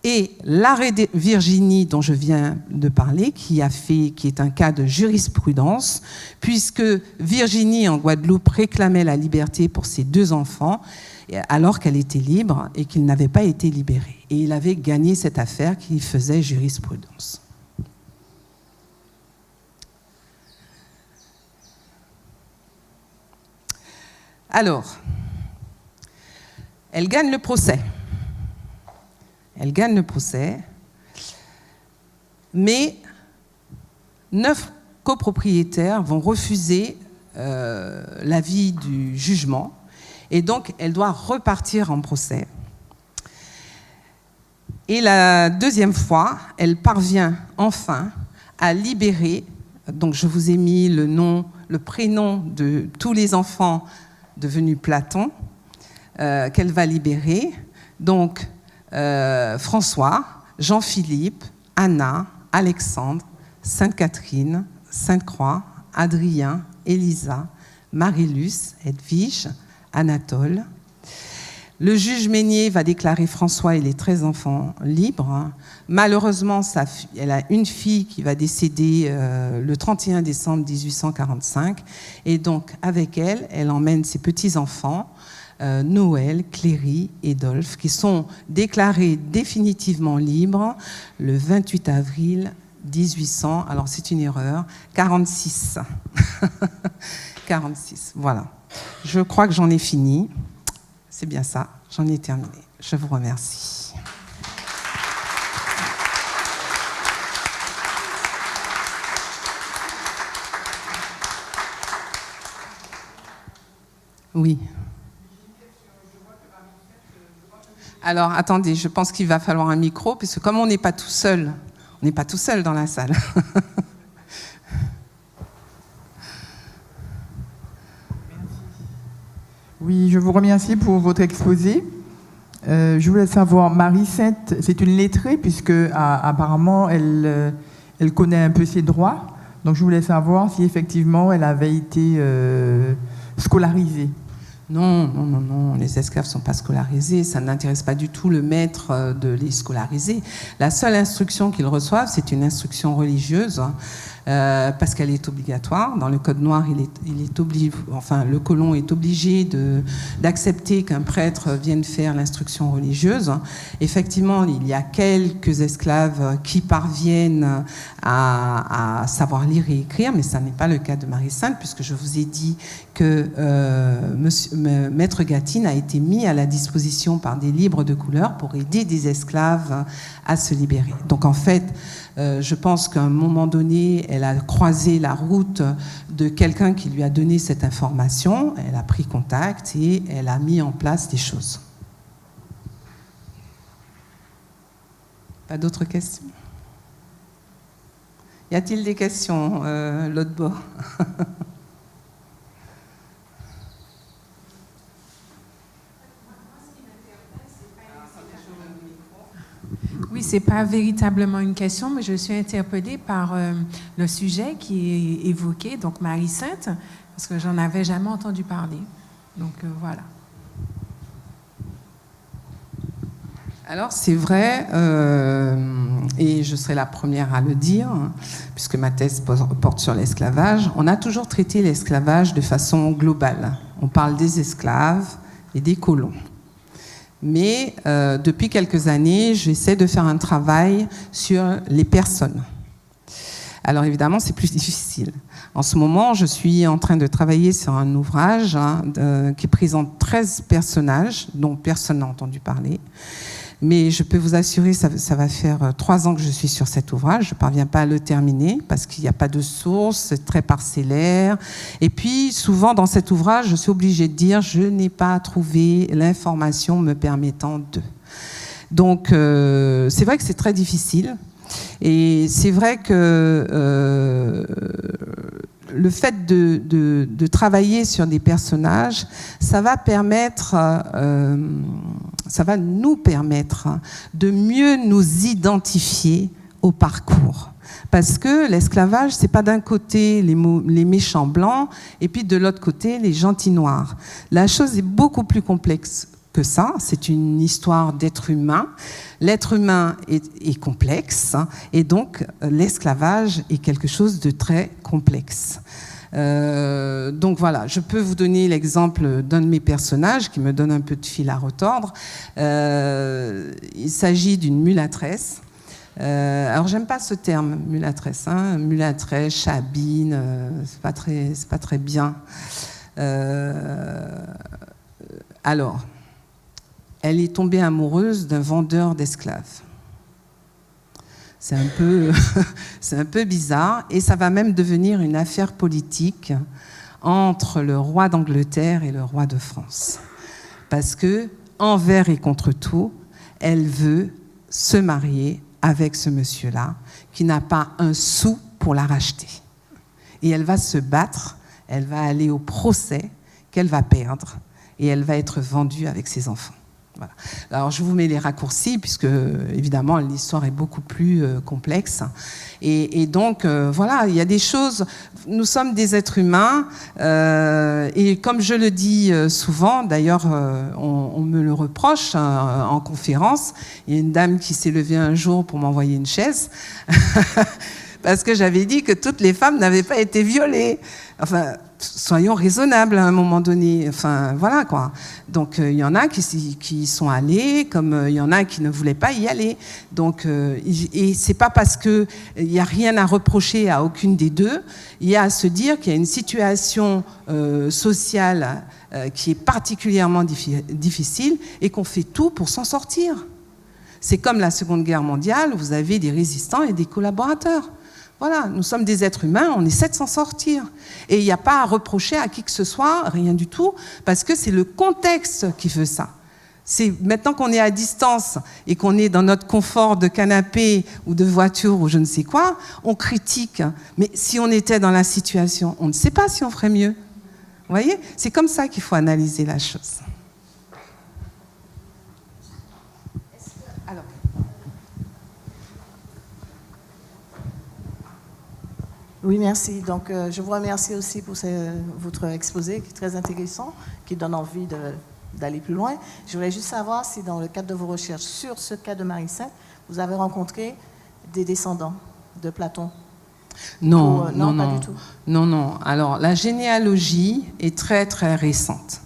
Et l'arrêt de Virginie dont je viens de parler, qui est un cas de jurisprudence, puisque Virginie en Guadeloupe réclamait la liberté pour ses 2 enfants, alors qu'elle était libre et qu'il n'avait pas été libéré. Et il avait gagné cette affaire qui faisait jurisprudence. Alors, elle gagne le procès. Elle gagne le procès, mais 9 copropriétaires vont refuser l'avis du jugement, et donc elle doit repartir en procès. Et la 2e fois, elle parvient enfin à libérer, donc je vous ai mis le prénom de tous les enfants devenus Platon, qu'elle va libérer, donc François, Jean-Philippe, Anna, Alexandre, Sainte-Catherine, Sainte-Croix, Adrien, Elisa, Marie-Luce, Edwige, Anatole. Le juge Meignier va déclarer François et les 13 enfants libres. Malheureusement, elle a une fille qui va décéder le 31 décembre 1845. Et donc, avec elle, elle emmène ses petits-enfants, Noël, Cléry et Dolphe, qui sont déclarés définitivement libres le 28 avril 1800. Alors, c'est une erreur. 46. 46, voilà. Je crois que j'en ai fini. C'est bien ça, j'en ai terminé. Je vous remercie. Oui. Alors, attendez, je pense qu'il va falloir un micro, parce que comme on n'est pas tout seul, dans la salle. Oui, je vous remercie pour votre exposé. Je voulais savoir, Marie-Sainte, c'est une lettrée, puisque apparemment, elle connaît un peu ses droits. Donc, je voulais savoir si effectivement, elle avait été scolarisée. Non, non, non, non, les esclaves ne sont pas scolarisés, ça n'intéresse pas du tout le maître de les scolariser. La seule instruction qu'ils reçoivent, c'est une instruction religieuse, parce qu'elle est obligatoire. Dans le Code noir, le colon est obligé d'accepter qu'un prêtre vienne faire l'instruction religieuse. Effectivement, il y a quelques esclaves qui parviennent à savoir lire et écrire, mais ça n'est pas le cas de Marie-Sainte, puisque je vous ai dit que Maître Gatine a été mis à la disposition par des libres de couleur pour aider des esclaves à se libérer. Donc en fait, je pense qu'à un moment donné, elle a croisé la route de quelqu'un qui lui a donné cette information, elle a pris contact et elle a mis en place des choses. Pas d'autres questions ? Y a-t-il des questions, l'autre bord ? Oui, ce n'est pas véritablement une question, mais je suis interpellée par le sujet qui est évoqué, donc Marie-Sainte, parce que j'en avais jamais entendu parler. Donc voilà. Alors c'est vrai, et je serai la première à le dire, puisque ma thèse porte sur l'esclavage, on a toujours traité l'esclavage de façon globale. On parle des esclaves et des colons. Mais depuis quelques années, j'essaie de faire un travail sur les personnes. Alors évidemment, c'est plus difficile. En ce moment, je suis en train de travailler sur un ouvrage qui présente 13 personnages dont personne n'a entendu parler. Mais je peux vous assurer, ça va faire 3 ans que je suis sur cet ouvrage. Je ne parviens pas à le terminer parce qu'il n'y a pas de source, c'est très parcellaire. Et puis, souvent, dans cet ouvrage, je suis obligée de dire « je n'ai pas trouvé l'information me permettant de ». Donc, c'est vrai que c'est très difficile. Et c'est vrai que le fait de travailler sur des personnages, ça va nous permettre de mieux nous identifier au parcours. Parce que l'esclavage, c'est pas d'un côté les méchants blancs et puis de l'autre côté les gentils noirs. La chose est beaucoup plus complexe que ça. C'est une histoire d'être humain. L'être humain est complexe et donc l'esclavage est quelque chose de très complexe. Donc voilà, je peux vous donner l'exemple d'un de mes personnages qui me donne un peu de fil à retordre. Il s'agit d'une mulâtresse. Alors j'aime pas ce terme mulâtresse, hein. Mulâtresse, chabine, c'est pas très bien. Alors, elle est tombée amoureuse d'un vendeur d'esclaves. C'est un peu bizarre et ça va même devenir une affaire politique entre le roi d'Angleterre et le roi de France. Parce que, envers et contre tout, elle veut se marier avec ce monsieur-là qui n'a pas un sou pour la racheter. Et elle va se battre, elle va aller au procès qu'elle va perdre et elle va être vendue avec ses enfants. Voilà. Alors je vous mets les raccourcis puisque évidemment l'histoire est beaucoup plus complexe et donc voilà, il y a des choses, nous sommes des êtres humains et comme je le dis souvent, d'ailleurs on me le reproche en conférence, il y a une dame qui s'est levée un jour pour m'envoyer une chaise parce que j'avais dit que toutes les femmes n'avaient pas été violées. Enfin, soyons raisonnables à un moment donné. Enfin, voilà quoi. Donc, il y en a qui sont allés, comme il y en a qui ne voulaient pas y aller. Donc, et c'est pas parce que il y a rien à reprocher à aucune des deux. Il y a à se dire qu'il y a une situation sociale qui est particulièrement difficile et qu'on fait tout pour s'en sortir. C'est comme la Seconde Guerre mondiale, vous avez des résistants et des collaborateurs. Voilà, nous sommes des êtres humains, on essaie de s'en sortir. Et il n'y a pas à reprocher à qui que ce soit, rien du tout, parce que c'est le contexte qui veut ça. C'est maintenant qu'on est à distance et qu'on est dans notre confort de canapé ou de voiture ou je ne sais quoi, on critique. Mais si on était dans la situation, on ne sait pas si on ferait mieux. Vous voyez ? C'est comme ça qu'il faut analyser la chose. Oui, merci. Donc, je vous remercie aussi pour votre exposé qui est très intéressant, qui donne envie d'aller plus loin. Je voulais juste savoir si, dans le cadre de vos recherches sur ce cas de Marie-Sainte, vous avez rencontré des descendants de Platon. Non, pas du tout. Non. Alors, la généalogie est très, très récente.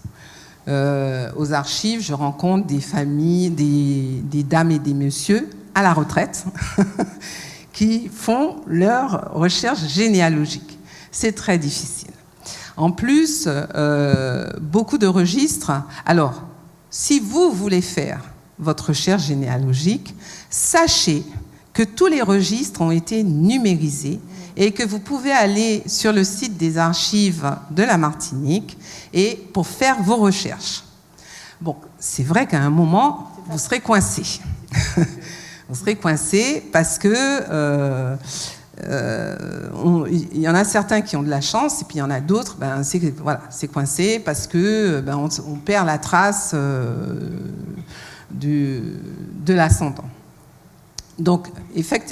Aux archives, je rencontre des familles, des dames et des messieurs à la retraite qui font leur recherche généalogique. C'est très difficile. En plus, beaucoup de registres. Alors, si vous voulez faire votre recherche généalogique, sachez que tous les registres ont été numérisés et que vous pouvez aller sur le site des archives de la Martinique et pour faire vos recherches. Bon, c'est vrai qu'à un moment, vous serez coincé. Vous serez coincé parce que il y en a certains qui ont de la chance et puis il y en a d'autres, c'est coincé parce que on perd la trace de l'ascendant. Donc,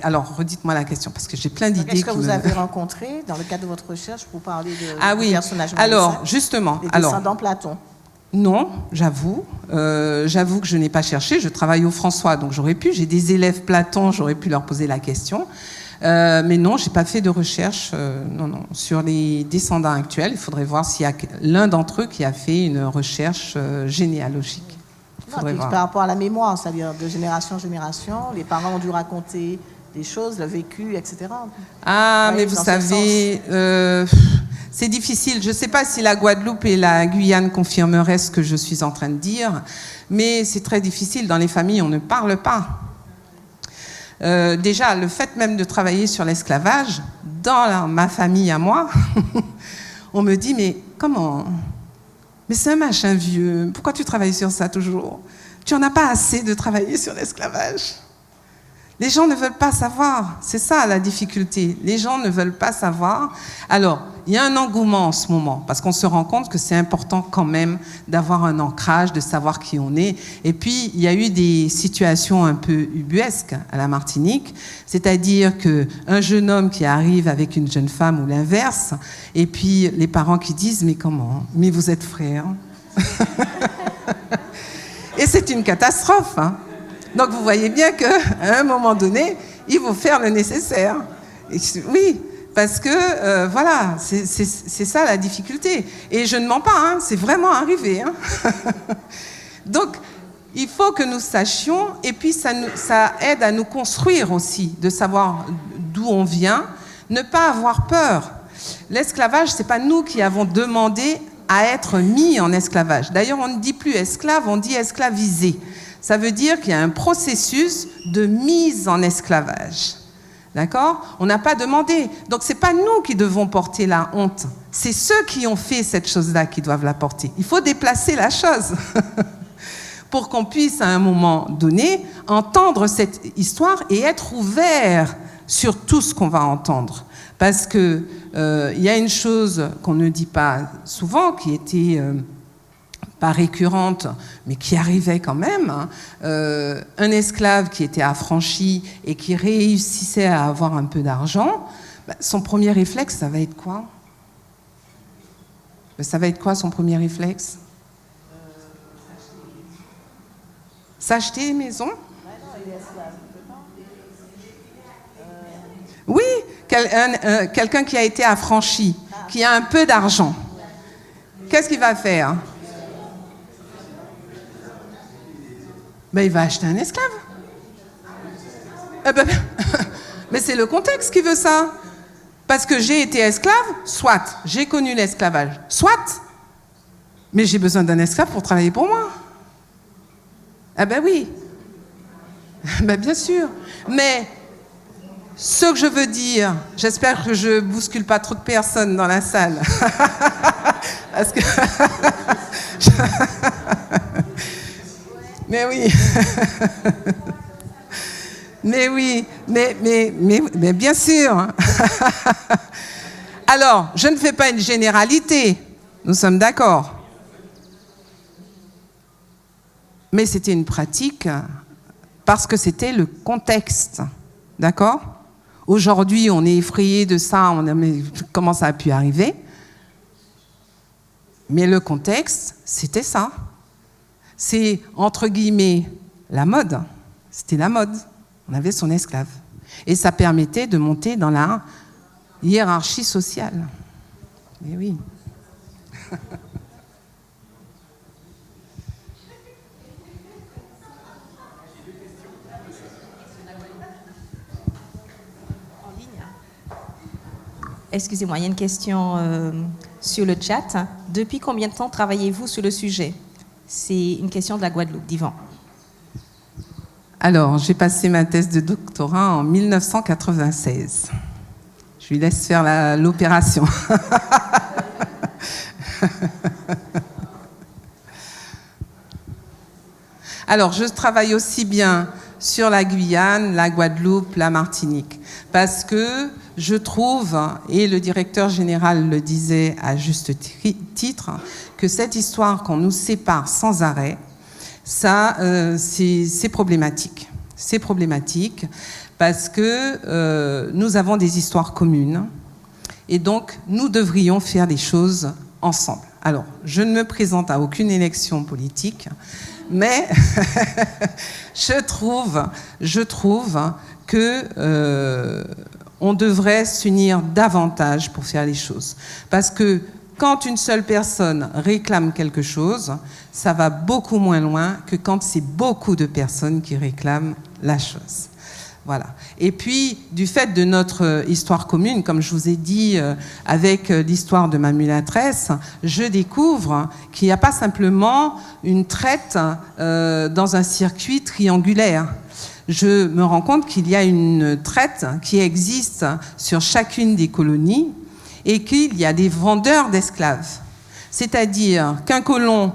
alors redites-moi la question parce que j'ai plein d'idées. Est-ce que vous avez rencontré dans le cadre de votre recherche pour parler de personnages? Alors justement, les descendants Platon. Non, j'avoue que je n'ai pas cherché. Je travaille au François, donc j'aurais pu. J'ai des élèves Platon, j'aurais pu leur poser la question. Mais non, j'ai pas fait de recherche sur les descendants actuels. Il faudrait voir s'il y a l'un d'entre eux qui a fait une recherche généalogique. faudrait voir. Par rapport à la mémoire, c'est-à-dire de génération en génération, les parents ont dû raconter des choses, le vécu, etc. Ah, Ouais, mais vous dans ce savez, c'est difficile. Je ne sais pas si la Guadeloupe et la Guyane confirmeraient ce que je suis en train de dire, mais c'est très difficile. Dans les familles, on ne parle pas. Déjà, le fait même de travailler sur l'esclavage, dans ma famille à moi, on me dit, mais comment? Mais c'est un machin vieux, pourquoi tu travailles sur ça toujours? Tu n'en as pas assez de travailler sur l'esclavage. Les gens ne veulent pas savoir, c'est ça la difficulté. Les gens ne veulent pas savoir. Alors, il y a un engouement en ce moment, parce qu'on se rend compte que c'est important quand même d'avoir un ancrage, de savoir qui on est. Et puis, il y a eu des situations un peu ubuesques à la Martinique, c'est-à-dire qu'un jeune homme qui arrive avec une jeune femme ou l'inverse, et puis les parents qui disent « Mais comment? Mais vous êtes frères ?» Et c'est une catastrophe, hein. Donc vous voyez bien qu'à un moment donné, il faut faire le nécessaire. Oui, parce que voilà, c'est ça la difficulté. Et je ne mens pas, hein, c'est vraiment arrivé. Hein. Donc il faut que nous sachions, et puis ça aide à nous construire aussi, de savoir d'où on vient, ne pas avoir peur. L'esclavage, c'est pas nous qui avons demandé à être mis en esclavage. D'ailleurs, on ne dit plus esclave, on dit esclavisé. Ça veut dire qu'il y a un processus de mise en esclavage. D'accord? On n'a pas demandé. Donc, ce n'est pas nous qui devons porter la honte. C'est ceux qui ont fait cette chose-là qui doivent la porter. Il faut déplacer la chose pour qu'on puisse, à un moment donné, entendre cette histoire et être ouvert sur tout ce qu'on va entendre. Parce qu'il y a une chose qu'on ne dit pas souvent, qui était... pas récurrente, mais qui arrivait quand même, hein. Un esclave qui était affranchi et qui réussissait à avoir un peu d'argent, son premier réflexe, ça va être quoi? Ça va être quoi son premier réflexe? S'acheter une maison? Oui, quelqu'un qui a été affranchi, qui a un peu d'argent. Qu'est-ce qu'il va faire? Ben, il va acheter un esclave. Mais c'est le contexte qui veut ça. Parce que j'ai été esclave, soit j'ai connu l'esclavage, soit, mais j'ai besoin d'un esclave pour travailler pour moi. Ah ben oui. Ben bien sûr. Mais ce que je veux dire, j'espère que je bouscule pas trop de personnes dans la salle. Parce que... Mais oui. Mais oui, mais bien sûr. Alors, je ne fais pas une généralité, nous sommes d'accord. Mais c'était une pratique parce que c'était le contexte, d'accord? Aujourd'hui, on est effrayé de ça, mais comment ça a pu arriver? Mais le contexte, c'était ça. C'est, entre guillemets, la mode. C'était la mode. On avait son esclave. Et ça permettait de monter dans la hiérarchie sociale. Mais oui. Excusez-moi, il y a une question sur le chat. Depuis combien de temps travaillez-vous sur le sujet? C'est une question de la Guadeloupe, d'Yvan. Alors, j'ai passé ma thèse de doctorat en 1996. Je lui laisse faire l'opération. Alors, je travaille aussi bien sur la Guyane, la Guadeloupe, la Martinique, parce que je trouve, et le directeur général le disait à juste titre, que cette histoire qu'on nous sépare sans arrêt, ça, c'est problématique. C'est problématique parce que nous avons des histoires communes et donc nous devrions faire des choses ensemble. Alors, je ne me présente à aucune élection politique, mais je trouve que on devrait s'unir davantage pour faire les choses. Parce que quand une seule personne réclame quelque chose, ça va beaucoup moins loin que quand c'est beaucoup de personnes qui réclament la chose. Voilà. Et puis, du fait de notre histoire commune, comme je vous ai dit, avec l'histoire de ma mulâtresse, je découvre qu'il n'y a pas simplement une traite dans un circuit triangulaire. Je me rends compte qu'il y a une traite qui existe sur chacune des colonies et qu'il y a des vendeurs d'esclaves. C'est-à-dire qu'un colon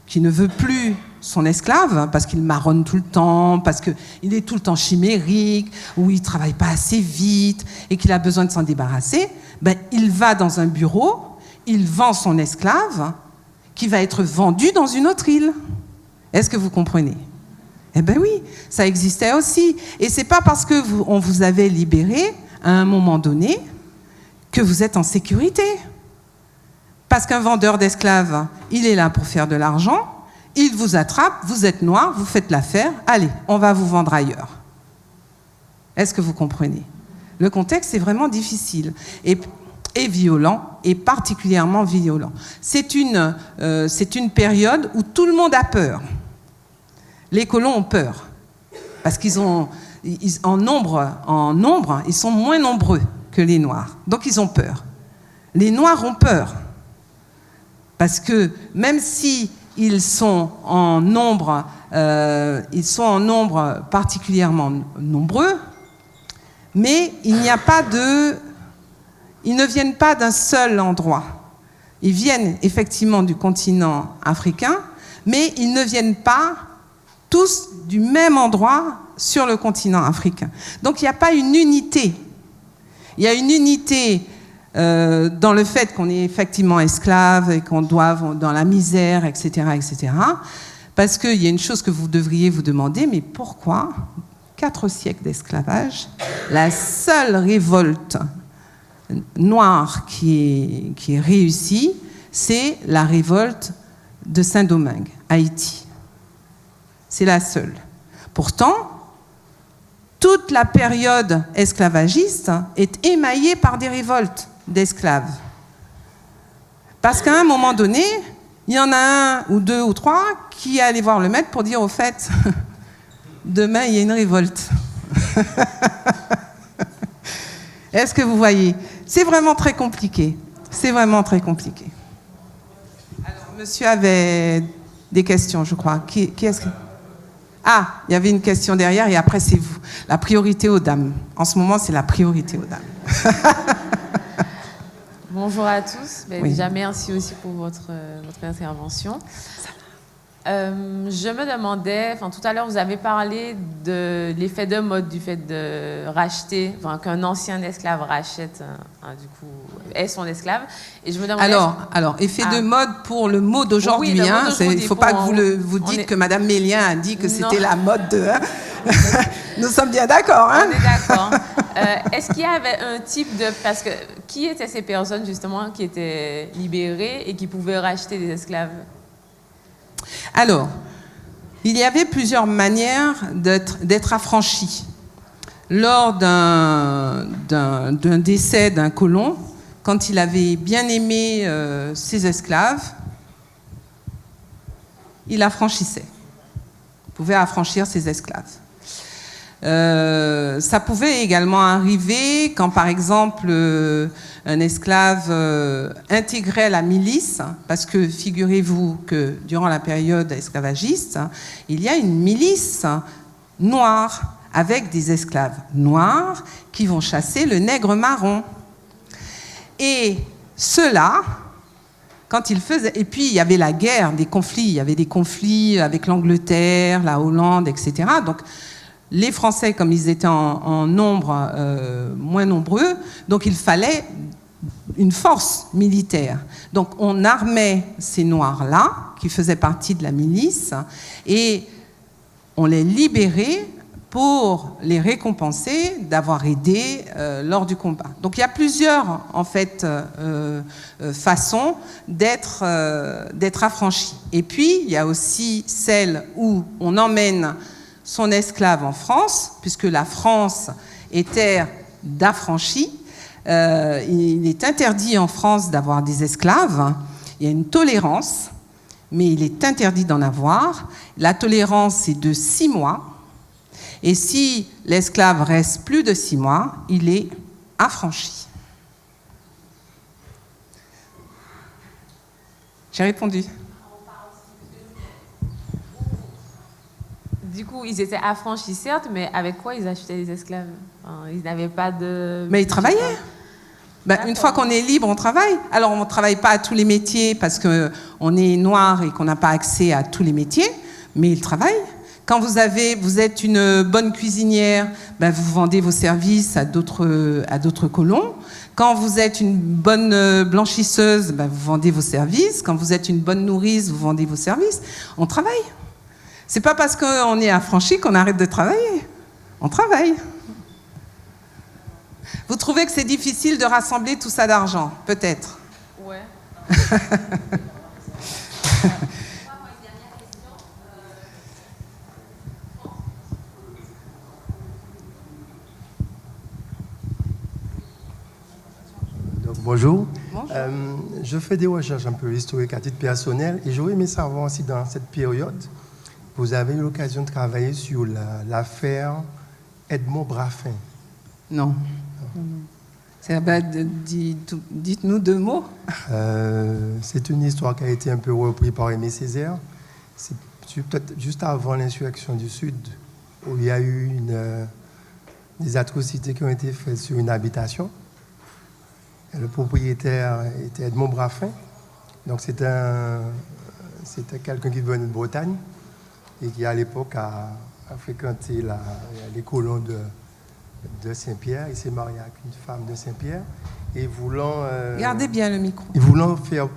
qui ne veut plus son esclave, parce qu'il marronne tout le temps, parce qu'il est tout le temps chimérique, ou il ne travaille pas assez vite, et qu'il a besoin de s'en débarrasser, ben, il va dans un bureau, il vend son esclave, qui va être vendu dans une autre île. Est-ce que vous comprenez? Eh bien oui, ça existait aussi. Et ce n'est pas parce qu'on vous avait libéré, à un moment donné, que vous êtes en sécurité. Parce qu'un vendeur d'esclaves, il est là pour faire de l'argent, il vous attrape, vous êtes noir, vous faites l'affaire, allez, on va vous vendre ailleurs. Est-ce que vous comprenez? Le contexte est vraiment difficile et violent, et particulièrement violent. C'est une période où tout le monde a peur. Les colons ont peur, parce en nombre, ils sont moins nombreux que les Noirs. Donc ils ont peur. Les Noirs ont peur, parce que même si ils sont en nombre particulièrement nombreux, mais ils ne viennent pas d'un seul endroit. Ils viennent effectivement du continent africain, mais ils ne viennent pas tous du même endroit sur le continent africain. Donc il n'y a pas une unité. Il y a une unité dans le fait qu'on est effectivement esclave et qu'on doive dans la misère, etc., etc. Parce qu'il y a une chose que vous devriez vous demander, mais pourquoi 4 siècles d'esclavage, la seule révolte noire qui est réussie, c'est la révolte de Saint-Domingue, Haïti. C'est la seule. Pourtant, toute la période esclavagiste est émaillée par des révoltes d'esclaves. Parce qu'à un moment donné, il y en a un ou 2 ou 3 qui allaient voir le maître pour dire au fait, demain il y a une révolte. Est-ce que vous voyez? C'est vraiment très compliqué. C'est vraiment très compliqué. Alors, monsieur avait des questions, je crois. Qui est-ce que... Ah, il y avait une question derrière et après c'est vous. La priorité aux dames. En ce moment, c'est la priorité aux dames. Bonjour à tous. Oui. Déjà, merci aussi pour votre intervention. Je me demandais, tout à l'heure, vous avez parlé de l'effet de mode, du fait de racheter, qu'un ancien esclave rachète, est son esclave. Et je me demandais... Alors, effet de mode pour le mot d'aujourd'hui. Oui, il ne faut pas que vous dites que Mme Mélien a dit que c'était la mode de... Nous sommes bien d'accord. Hein? On est d'accord. Est-ce qu'il y avait un type de... Parce que qui étaient ces personnes, justement, qui étaient libérées et qui pouvaient racheter des esclaves? Alors, il y avait plusieurs manières d'être affranchi. Lors d'un décès d'un colon, quand il avait bien aimé ses esclaves, il affranchissait. Il pouvait affranchir ses esclaves. Ça pouvait également arriver quand, par exemple, un esclave intégrait la milice, parce que figurez-vous que durant la période esclavagiste, il y a une milice noire avec des esclaves noirs qui vont chasser le nègre marron. Et ceux-là, quand ils faisaient... Et puis, il y avait la guerre, des conflits. Il y avait des conflits avec l'Angleterre, la Hollande, etc. Donc, les Français, comme ils étaient en nombre moins nombreux, donc il fallait une force militaire. Donc on armait ces Noirs-là, qui faisaient partie de la milice, et on les libérait pour les récompenser d'avoir aidé lors du combat. Donc il y a plusieurs, en fait, façons d'être affranchi. Et puis, il y a aussi celle où on emmène son esclave en France, puisque la France est terre d'affranchis. Il est interdit en France d'avoir des esclaves. Il y a une tolérance, mais il est interdit d'en avoir. La tolérance est de 6 mois. Et si l'esclave reste plus de 6 mois, il est affranchi. J'ai répondu. Du coup, ils étaient affranchis, certes, mais avec quoi ils achetaient les esclaves? Enfin, ils n'avaient pas de... Mais ils travaillaient. Une fois qu'on est libre, on travaille. Alors, on ne travaille pas à tous les métiers parce qu'on est noir et qu'on n'a pas accès à tous les métiers, mais ils travaillent. Quand vous êtes une bonne cuisinière, vous vendez vos services à d'autres colons. Quand vous êtes une bonne blanchisseuse, vous vendez vos services. Quand vous êtes une bonne nourrice, vous vendez vos services. On travaille. C'est pas parce qu'on est affranchi qu'on arrête de travailler. On travaille. Vous trouvez que c'est difficile de rassembler tout ça d'argent? Peut-être. Ouais. Bonjour. Bonjour. Je fais des recherches un peu historiques à titre personnel et j'aurais aimé savoir si dans cette période, vous avez eu l'occasion de travailler sur l'affaire Edmond Braffin. Non. Dites-nous 2 mots. C'est une histoire qui a été un peu reprise par Aimé Césaire. C'est peut-être juste avant l'insurrection du Sud, où il y a eu des atrocités qui ont été faites sur une habitation. Et le propriétaire était Edmond Braffin. Donc c'était quelqu'un qui venait de Bretagne et qui à l'époque a fréquenté les colons de Saint-Pierre. Il s'est marié avec une femme de Saint-Pierre et voulant... Gardez bien le micro. Et voulant faire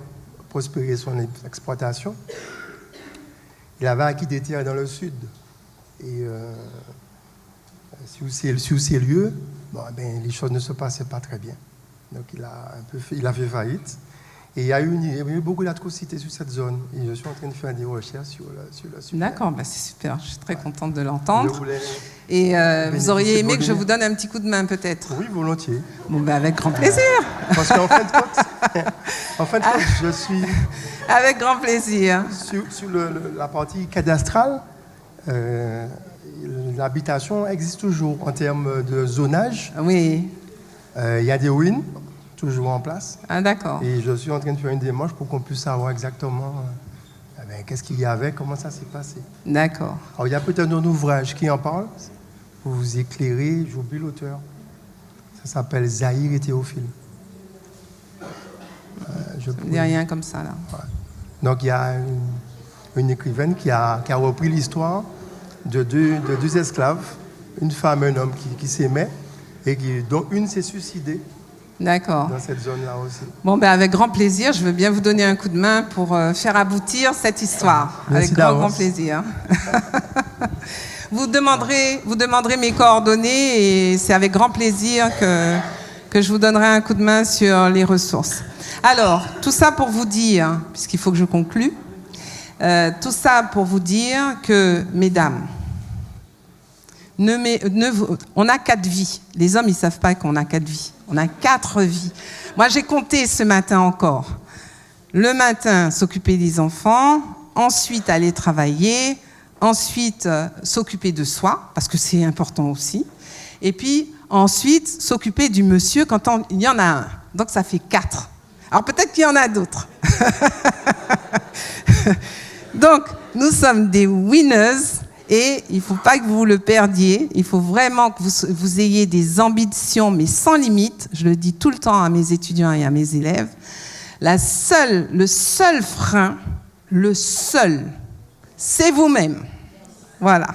prospérer son exploitation, il avait acquis des terres dans le sud. Et sur ces lieux, les choses ne se passaient pas très bien. Donc il a fait faillite. Et il y a eu beaucoup d'atrocités sur cette zone. Et je suis en train de faire des recherches sur le sujet. D'accord, c'est super. Je suis très contente de l'entendre. Et vous auriez aimé que je vous donne un petit coup de main, peut-être? Oui, volontiers. Bon, avec grand plaisir. Parce qu'en fin de compte, je suis... Avec grand plaisir. Sur la partie cadastrale, l'habitation existe toujours en termes de zonage. Oui. Il y a des ruines, toujours en place. Ah, d'accord. Et je suis en train de faire une démarche pour qu'on puisse savoir exactement qu'est-ce qu'il y avait, comment ça s'est passé. D'accord. Alors, il y a peut-être un ouvrage qui en parle, pour vous éclairer, j'oublie l'auteur. Ça s'appelle Zahir et Théophile. Je ne dis rien comme ça, là. Ouais. Donc, il y a une écrivaine qui a repris l'histoire de deux esclaves, une femme et un homme qui s'aimaient, et dont une s'est suicidée. D'accord. Dans cette zone-là aussi. Bon, avec grand plaisir, je veux bien vous donner un coup de main pour faire aboutir cette histoire. Merci avec grand plaisir. Vous demanderez mes coordonnées et c'est avec grand plaisir que je vous donnerai un coup de main sur les ressources. Alors, tout ça pour vous dire, puisqu'il faut que je conclue, tout ça pour vous dire que, mesdames, on a 4 vies. Les hommes, ils ne savent pas qu'on a 4 vies. On a 4 vies. Moi, j'ai compté ce matin encore. Le matin, s'occuper des enfants, ensuite aller travailler, ensuite s'occuper de soi, parce que c'est important aussi, et puis ensuite s'occuper du monsieur quand il y en a un. Donc ça fait 4. Alors peut-être qu'il y en a d'autres. Donc, nous sommes des winners. Et il ne faut pas que vous le perdiez. Il faut vraiment que vous ayez des ambitions, mais sans limite. Je le dis tout le temps à mes étudiants et à mes élèves. Le seul frein, c'est vous-même. Voilà.